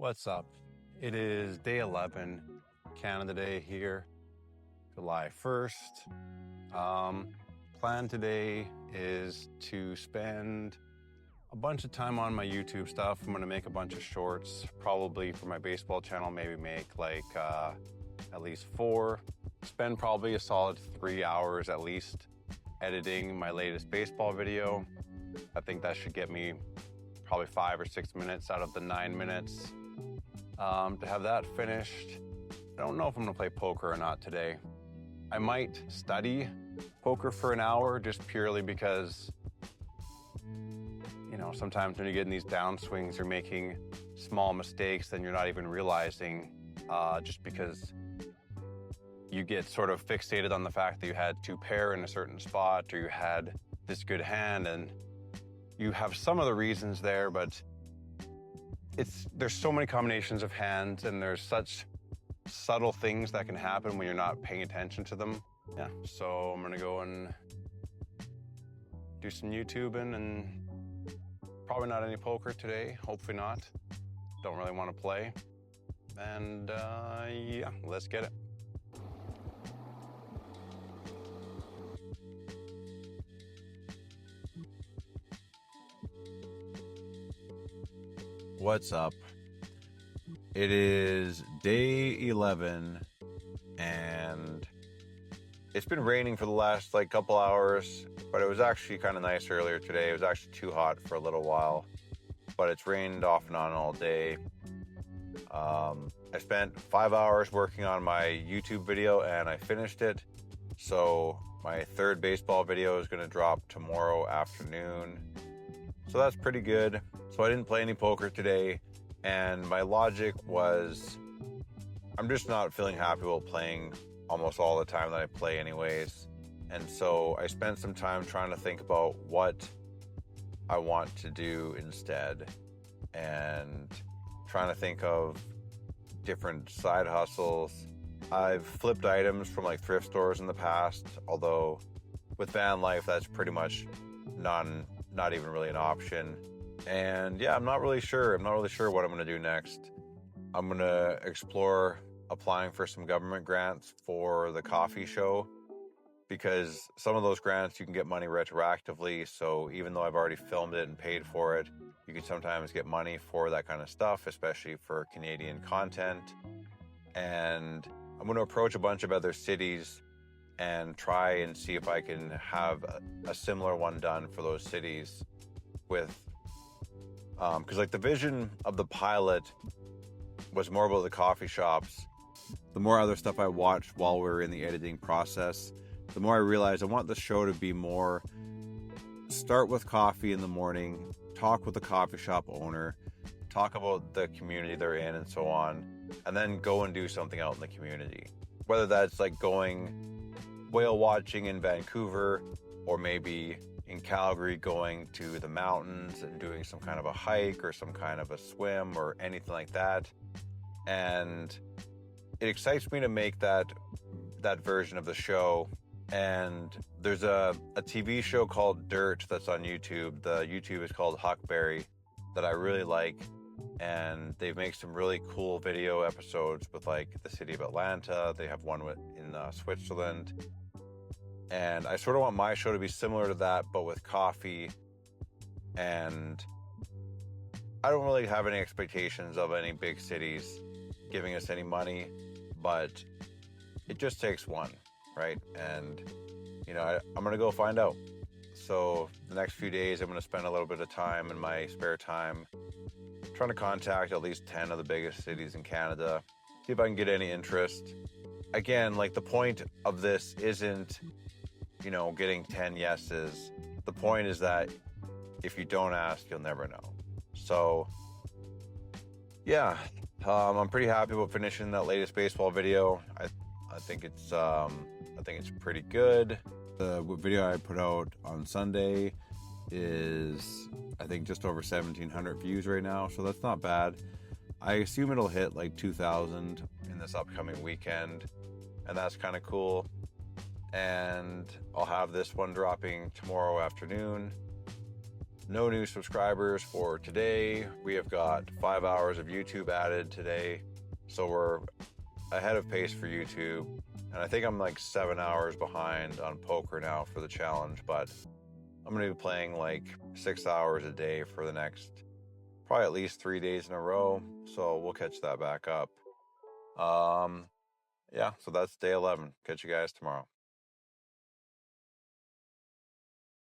What's up? It is day 11, Canada Day here, July 1st. Plan today is to spend a bunch of time on my YouTube stuff. I'm gonna make a bunch of shorts, probably for my baseball channel, maybe make like at least 4. Spend probably a solid 3 hours at least editing my latest baseball video. I think that should get me probably 5 or 6 minutes out of the 9 minutes. To have that finished. I don't know if I'm gonna play poker or not today. I might study poker for an hour just purely because, you know, sometimes when you get in these downswings, you're making small mistakes that you're not even realizing just because you get sort of fixated on the fact that you had 2 pair in a certain spot or you had this good hand, and you have some of the reasons there, but there's so many combinations of hands and there's such subtle things that can happen when you're not paying attention to them. Yeah, so I'm gonna go and do some YouTubing and probably not any poker today, hopefully not. Don't really want to play. And yeah, let's get it. What's up? It is day 11 and it's been raining for the last couple hours, but it was actually kind of nice earlier today. It was actually too hot for a little while, but it's rained off and on all day. I spent 5 hours working on my YouTube video and I finished it. So my 3rd baseball video is going to drop tomorrow afternoon. So that's pretty good. So I didn't play any poker today, and my logic was I'm just not feeling happy while playing almost all the time that I play anyways. And so I spent some time trying to think about what I want to do instead and trying to think of different side hustles. I've flipped items from thrift stores in the past, although with van life that's pretty much not even really an option. And yeah, I'm not really sure what I'm going to do next. I'm going to explore applying for some government grants for the coffee show, because some of those grants you can get money retroactively. So even though I've already filmed it and paid for it, you can sometimes get money for that kind of stuff, especially for Canadian content. And I'm going to approach a bunch of other cities and try and see if I can have a similar one done for those cities with, because the vision of the pilot was more about the coffee shops. The more other stuff I watched while we were in the editing process, the more I realized I want the show to be more start with coffee in the morning, talk with the coffee shop owner, talk about the community they're in and so on, and then go and do something out in the community. Whether that's going whale watching in Vancouver, or maybe in Calgary going to the mountains and doing some kind of a hike or some kind of a swim or anything like that. And it excites me to make that version of the show. And there's a TV show called Dirt that's on YouTube. The YouTube is called Huckberry, that I really like. And they make some really cool video episodes with the city of Atlanta. They have one in Switzerland. And I sort of want my show to be similar to that, but with coffee. And I don't really have any expectations of any big cities giving us any money, but it just takes one, right? And, I'm going to go find out. So the next few days, I'm going to spend a little bit of time in my spare time trying to contact at least 10 of the biggest cities in Canada, see if I can get any interest. Again, the point of this isn't, getting 10 yeses. The point is that if you don't ask, you'll never know. So yeah, I'm pretty happy about finishing that latest baseball video. I think it's pretty good. The video I put out on Sunday is, I think, just over 1,700 views right now, so that's not bad. I assume it'll hit 2,000 in this upcoming weekend, and that's kind of cool. And I'll have this one dropping tomorrow afternoon. no new subscribers for today. We have got 5 hours of YouTube added today, so we're ahead of pace for YouTube. And I think I'm like 7 hours behind on poker now for the challenge, but I'm going to be playing like 6 hours a day for the next probably at least 3 days in a row. So we'll catch that back up. Yeah, so that's day 11. Catch you guys tomorrow.